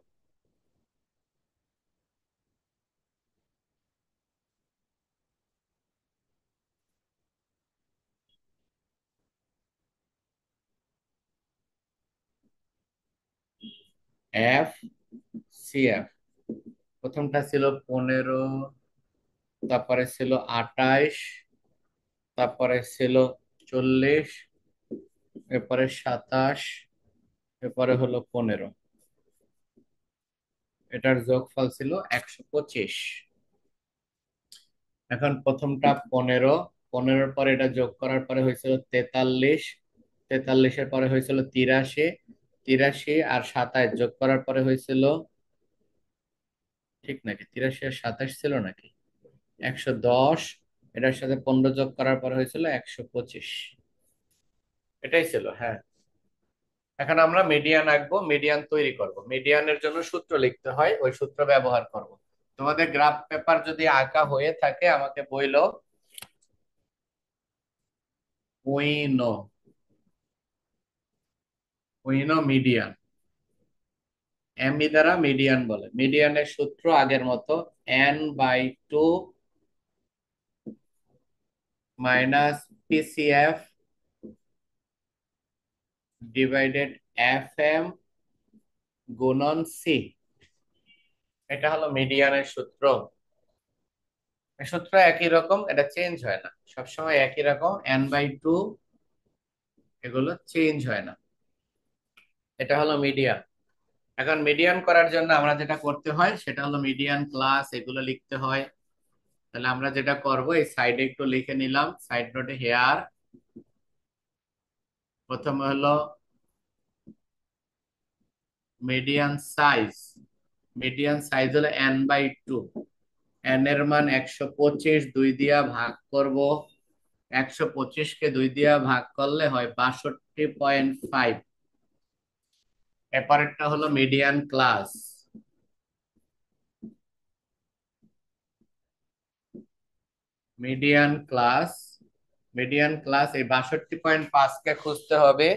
এফ, সি এফ, প্রথমটা ছিল 15, তারপরে ছিল 28, তারপরে ছিল 40, এরপরে 27, এরপরে হলো 15। এটার যোগফল ছিল 125। এখন প্রথমটা 15, 15-র পরে এটা যোগ করার পরে হয়েছিল 43, 43-এর পরে হয়েছিল 83, 83 আর 27 যোগ করার পরে হয়েছিল, ঠিক নাকি? 83 আর 27 ছিল নাকি? 110, এটার সাথে 15 যোগ করার পরে হয়েছিল 125। এটাই ছিল, হ্যাঁ। এখন আমরা মিডিয়ান আঁকবো, মিডিয়ান তৈরি করব। মিডিয়ানের জন্য সূত্র লিখতে হয়, ওই সূত্র ব্যবহার করব। তোমাদের গ্রাফ পেপার যদি আঁকা হয়ে থাকে আমাকে বইলো। উইনো, উইনো মিডিয়ান, এমই দ্বারা মিডিয়ান বলে। মিডিয়ানের সূত্র আগের মতো, n/2 minus PCF divided F M গুণন সি। এটা হলো মিডিয়ানের সূত্র। এই সূত্র একই রকম, এটা চেঞ্জ হয় না, সবসময় একই রকম, n/2, এগুলো চেঞ্জ হয় না। এটা হলো মিডিয়ান। এখন মিডিয়ান করার জন্য আমরা যেটা করতে হয় সেটা হলো মিডিয়ান ক্লাস এগুলো লিখতে হয়। তাহলে আমরা যেটা করব, এই সাইডে একটু লিখে নিলাম, সাইড নোটে হেয়ার। প্রথমে হলো মিডিয়ান সাইজ, মিডিয়ান সাইজ হলো n/2। এন এর মান 125, 2 দিয়া ভাগ করব। 125 কে 2 দিয়া ভাগ করলে হয় 62.5। এরপরেরটা হলো median class. Median class, median class এই 62.5 কে খুঁজতে হবে।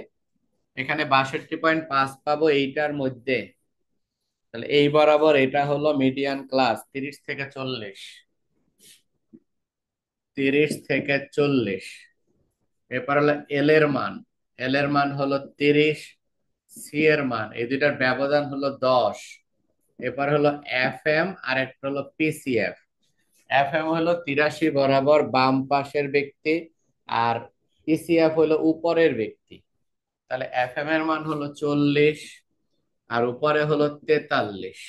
এখানে 62.5 পাবো এইটার মধ্যে। তাহলে এই বরাবর এটা হলো মিডিয়ান ক্লাস, 30 থেকে 40। 30 থেকে 40। এরপর হলো এল এর মান। এল এর মান হলো 30। সি এর মান, এই দুইটার ব্যবধান হলো 10। এরপর হলো এফ এম আর একটা হলো পিসিএফ। এফ এম হলো 83 বরাবর বাম পাশের ব্যক্তি, আর পিসিএফ হলো উপরের ব্যক্তি। তাহলে এফ এম এর মান হলো 40 আর উপরে হলো 43।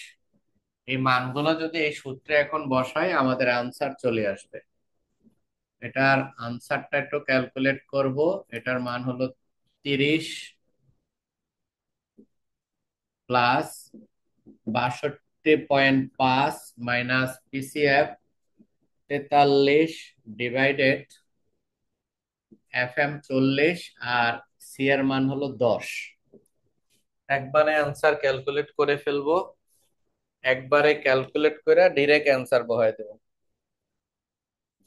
এই মানগুলো যদি এই সূত্রে এখন বসাই আমাদের আনসার চলে আসবে। এটার আনসারটা একটু ক্যালকুলেট করব। এটার মান হলো 30 plus 62.5 minus PCF 43 divided F M 40 আর সি এর মান হলো 10। একবারে আনসার ক্যালকুলেট করে ফেলবো। একবারে ক্যালকুলেট করে ডিরেক্ট অ্যান্সার বহাই দেবো।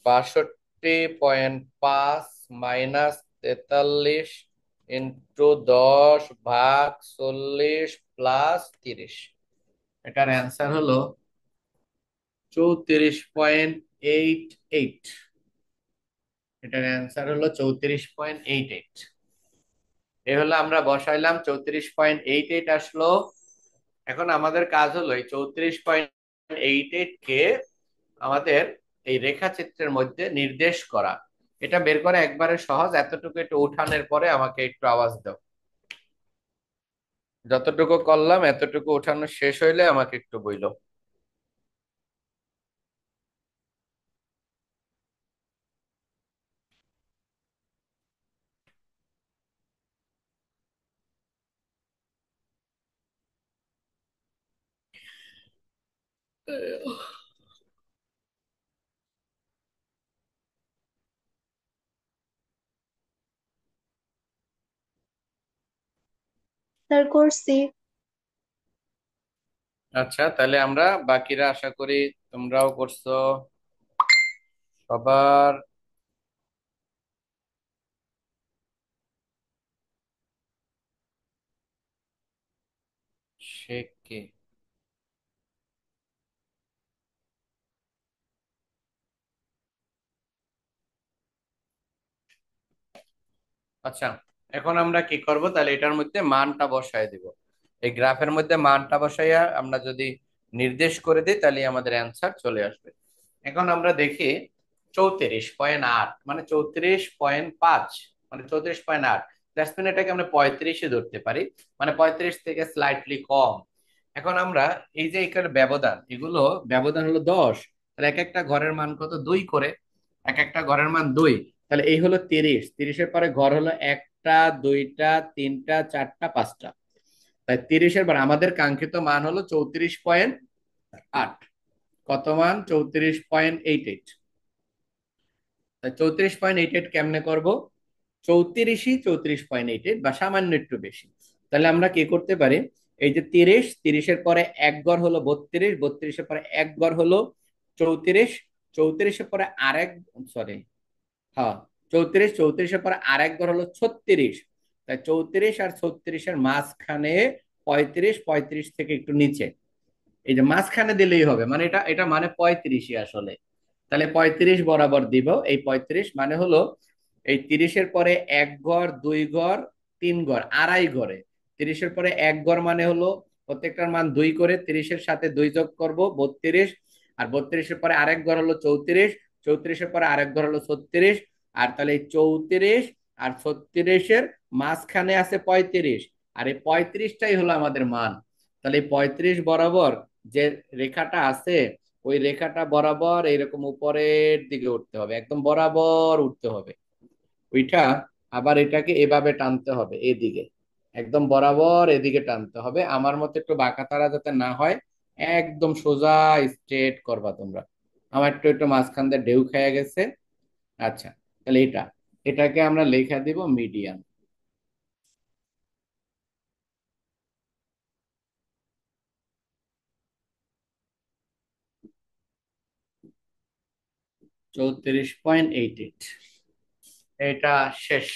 62.5 মাইনাস 43 ইন্টু 10/40 প্লাস 30। এটার অ্যান্সার হলো 34.88। এটার অ্যান্সার হলো 34.88। এ হলো আমরা বসাইলাম, 34.88 আসলো। এখন আমাদের কাজ হলো এই 34.88 কে আমাদের এই রেখাচিত্রের মধ্যে নির্দেশ করা। এটা বের করা একবারে সহজ, এতটুকু একটু উঠানের পরে আমাকে একটু আওয়াজ দাও। যতটুকু করলাম এতটুকু উঠানো শেষ হইলে আমাকে একটু বইলো। স্যার করছি। আচ্ছা, তাহলে আমরা বাকিরা আশা করি তোমরাও করছো। সবার শেখে। আচ্ছা, এখন আমরা কি করব, তাহলে এটার মধ্যে মানটা বসায় দিব। এই গ্রাফের মধ্যে মানটা বসাইয়া আমরা যদি নির্দেশ করে দিই তাহলে আমাদের অ্যান্সার চলে আসবে। এখন আমরা দেখি 34.8 মানে 34.5 মানে 34.8। জাসমিন এটাকে আমরা 35-এ ধরতে পারি, মানে 35 থেকে স্লাইটলি কম। এখন আমরা এই যে এখানে ব্যবধান, এগুলো ব্যবধান হলো 10। তাহলে এক একটা ঘরের মান কত, 2 করে। এক একটা ঘরের মান 2। তাহলে এই হলো 30। 30-এর পরে ঘর হলো একটা, দুইটা, তিনটা, চারটা, পাঁচটা। তাই 30-এর পর আমাদের কাঙ্ক্ষিত মান হলো 34.8। কত মান? 34.88। তাই 34.88 কেমনে করব? 34ই 34.88 বা সামান্য একটু বেশি। তাহলে আমরা কি করতে পারি, এই যে 30, 30-এর পরে এক ঘর হলো 32, 32-এর পরে এক ঘর হলো 34, 34-এর পরে আরেক, সরি, হ্যাঁ, 34, 34-এর পরে আরেক ঘর হলো 36। তাই 34 আর 36-এর মাঝখানে 35, 35 থেকে একটু নিচে, এই যে মাঝখানে দিলেই হবে, মানে এটা এটা মানে 35ই আসলে। তাহলে 35 বরাবর দিব। এই 35 মানে হলো এই 30-এর পরে এক ঘর, দুই ঘর, তিন ঘর, আড়াই ঘরে। 30-এর পরে এক ঘর মানে হলো প্রত্যেকটার মান 2 করে, 30-এর সাথে 2 যোগ করব 32। আর 32-এর পরে আরেক ঘর হলো 34, 34-এর পরে আরেক ঘর হলো 36। আর তাহলে এই 34 আর 36-এর মাঝখানে আছে 35, আর এই 35টাই হলো আমাদের মান। তাহলে এই 35 বরাবর যে রেখাটা আছে, ওই রেখাটা বরাবর এইরকম উপরের দিকে উঠতে হবে, একদম বরাবর উঠতে হবে ওইটা। আবার এটাকে এভাবে টানতে হবে এদিকে, একদম বরাবর এদিকে টানতে হবে, আমার মতো একটু বাঁকা তারা যাতে না হয়, একদম সোজা স্ট্রেট করবা তোমরা। আমার একটু একটু মাঝখান দিয়ে ঢেউ খেয়ে গেছে। আচ্ছা, তাহলে এটাকে আমরা লেখা দিব মিডিয়ান। 34.88, এটা শেষ।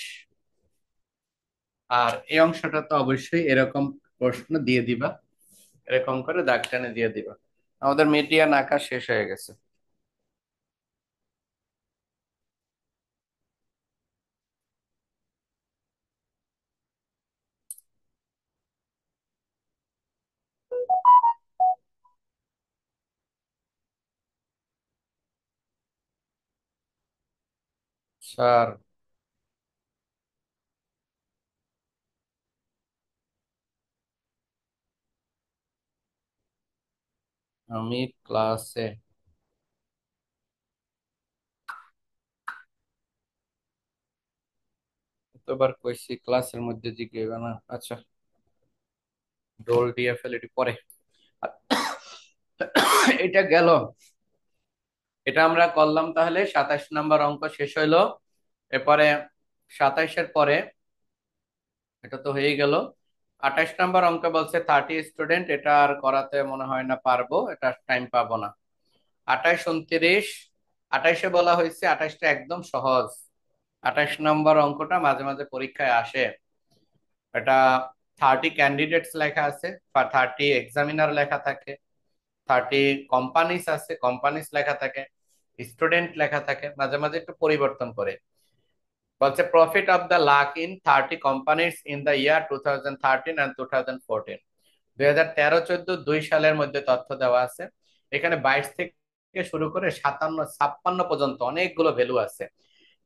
আর এই অংশটা তো অবশ্যই এরকম প্রশ্ন দিয়ে দিবা, এরকম করে দাগ টেনে দিয়ে দিবা। আমাদের মিডিয়ান আঁকা শেষ হয়ে গেছে। স্যার, আমি ক্লাসে এতবার কইছি ক্লাসের মধ্যে জিজ্ঞেস না। আচ্ছা, ডোল ডিএফএল এটি পরে। এটা গেল। এটা আমরা করলাম, তাহলে 27 নম্বর অঙ্ক শেষ হইলো। এরপরে 27-এর পরে এটা তো হয়ে গেল। 28 নম্বর অঙ্ক বলছে 30 স্টুডেন্ট, এটা আর করাতে মনে হয় না পারবো, এটা টাইম পাবো না। 28, 29, 28-এ বলা হয়েছে, 28টা একদম সহজ। 28 নম্বর অঙ্কটা মাঝে মাঝে পরীক্ষায় আসে। এটা 30 ক্যান্ডিডেটস লেখা আছে, 30 এক্সামিনার লেখা থাকে, 30 কোম্পানিস আছে, কোম্পানিস লেখা থাকে, স্টুডেন্ট লেখা থাকে, মাঝে মাঝে একটু পরিবর্তন করে। বলছে profit of the lakh in 30 companies in the year 2013 and 2014। 2013-14 2 সালের মধ্যে তথ্য দেওয়া আছে। এখানে 22 থেকে শুরু করে 57 56 পর্যন্ত অনেকগুলো ভ্যালু আছে।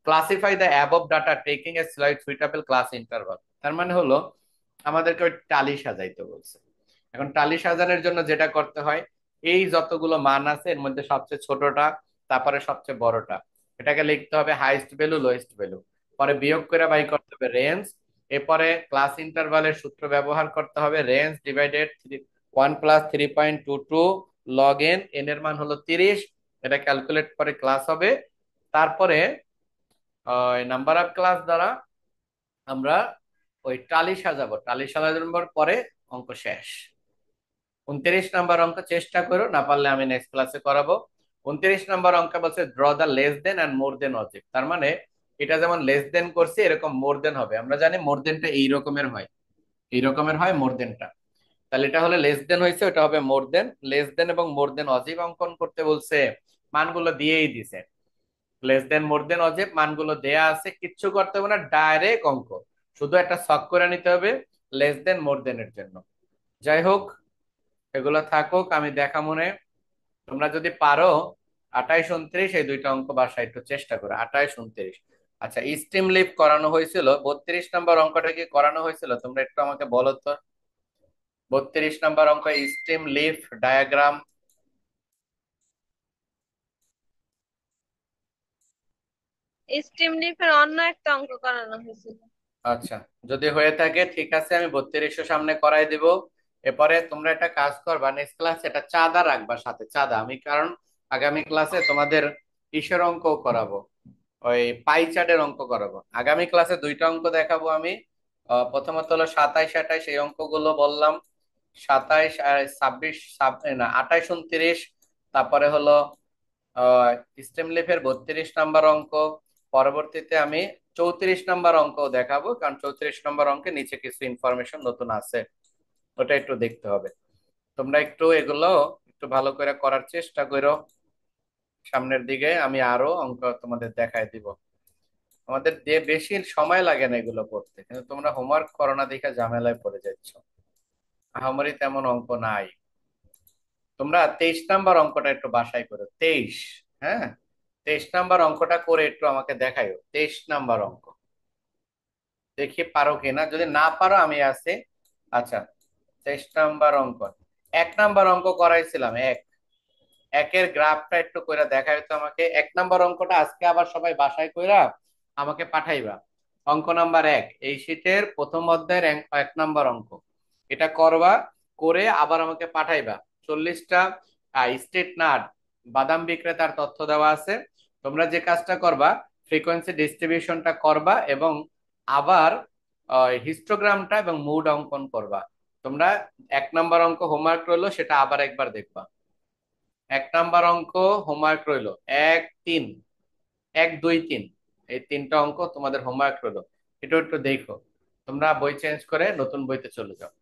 Classify the above data taking a suitable class interval. তার মানে হলো আমাদেরকে ওই টালি সাজাইতে বলছে। এখন টালি সাজানোর জন্য যেটা করতে হয়, এই যতগুলো মান আছে এর মধ্যে সবচেয়ে ছোটটা, তারপরে সবচেয়ে বড়টা, এটাকে লিখতে হবে হাইস্ট ভ্যালু লোয়েস্ট ভ্যালু, পরে বিয়োগ করে বাই করতে হবে রেঞ্জ। এরপরে ক্লাস ইন্টারভালের সূত্র ব্যবহার করতে হবে, range divided 1 + 3.22 log N, N এর মান হলো 30, এটা ক্যালকুলেট করে ক্লাস হবে। তারপরে নাম্বার অফ ক্লাস দ্বারা আমরা ওই টালি সাজাবো, টালি সাজানোর পরে অঙ্ক শেষ। 29 নম্বর অঙ্ক চেষ্টা করো, না পারলে আমি নেক্সট ক্লাসে করাবো। 29 নম্বর অঙ্ক বলছে draw the less than and more than object. তার মানে এটা যেমন লেস দেন করছি, এরকম মোর দেন হবে। আমরা জানি মোর দেনটা এই রকমের হয়, এই রকমের হয় মোর দেনটা। তাহলে এটা হলে লেস দেন হয়েছে, ওটা হবে মোর দেন। লেস দেন এবং মোর দেন অজীব অঙ্কন করতে বলছে, মানগুলো দিয়েই দিছে। লেস দেন মোর দেন অজেব মানগুলো দেয়া আছে, কিচ্ছু করতে হবে না, ডাইরেক্ট অঙ্ক। শুধু একটা ছক করে নিতে হবে লেস দেন মোর দেন এর জন্য। যাই হোক, এগুলো থাকুক, আমি দেখা মনে। তোমরা যদি পারো 28, 29 এই দুইটা অঙ্ক বাসায় একটু চেষ্টা করো। 28, 29। আচ্ছা, স্টিম লিফ করানো হয়েছিল, 32 নম্বর অঙ্কটা কি করানো হয়েছিল তোমরা একটু আমাকে বলো তো। 32 নম্বর অঙ্ক স্টিম লিফ ডায়াগ্রাম। স্টিম লিফের অন্য একটা অঙ্ক করানো হয়েছিল। আচ্ছা, যদি হয়ে থাকে ঠিক আছে, আমি 3200 সামনে করাই দিব। এরপরে তোমরা একটা কাজ করবা, নেক্সট ক্লাসে এটা চাঁদা রাখবা সাথে, চাঁদা। আমি কারণ আগামী ক্লাসে তোমাদের কিসের অঙ্ক করাবো, ওই পাই চার্টের অঙ্ক করাবো। আগামী ক্লাসে দুইটা অঙ্ক দেখাবো আমি। প্রথমত হলো 27, 28 এই অঙ্কগুলো বললাম। 27 আর 26, না 28, 29। তারপরে হলো স্টেম লিফের 32 নম্বর অঙ্ক। পরবর্তীতে আমি 34 নম্বর অঙ্ক দেখাবো, কারণ 34 নম্বর অঙ্কে নিচে কিছু ইনফরমেশন নতুন আছে, ওটা একটু দেখতে হবে। তোমরা একটু এগুলো একটু ভালো করে করার চেষ্টা করো। সামনের দিকে আমি আরো অঙ্ক তোমাদের দেখায় দিব। আমাদের দিয়ে বেশি সময় লাগে না এগুলো করতে, কিন্তু তোমরা হোমওয়ার্ক করো না দেখে ঝামেলায় পড়ে যাচ্ছ। আহামরি তেমন অঙ্ক নাই। তোমরা 23 নম্বর অঙ্কটা একটু বাসায় করো, 23। হ্যাঁ, 23 নম্বর অঙ্কটা করে একটু আমাকে দেখাইও। 23 নম্বর অঙ্ক দেখি পারো কিনা, যদি না পারো আমি আছি। আচ্ছা, 23 নম্বর অঙ্ক, 1 নম্বর অঙ্ক করাইছিলাম, একের গ্রাফটা একটু কইরা দেখাই তো আমাকে। 1 নম্বর অঙ্কটা আজকে আবার সবাই বাসায় কইরা আমাকে পাঠাইবা। অঙ্ক নাম্বার 1, এই শীটের প্রথম অধ্যায়ের 1 নাম্বার অঙ্ক। এটা করবা, করে আবার আমাকে পাঠাইবা। 40টা স্টেট নাট বাদাম বিক্রেতার তথ্য দেওয়া আছে। তোমরা যে কাজটা করবা, ফ্রিকোয়েন্সি ডিস্ট্রিবিউশনটা করবা এবং আবার হিস্টোগ্রামটা এবং মুড অঙ্কন করবা। তোমরা 1 নাম্বার অঙ্ক হোমওয়ার্ক রইলো, সেটা আবার একবার দেখবা। 1 নাম্বার অঙ্ক হোমওয়ার্ক রইলো 1, 3, 1, 2, 3, এই 3টা অঙ্ক তোমাদের হোমওয়ার্ক রইলো। এটা একটু দেখো, তোমরা বই চেঞ্জ করে নতুন বইতে চলে যাও।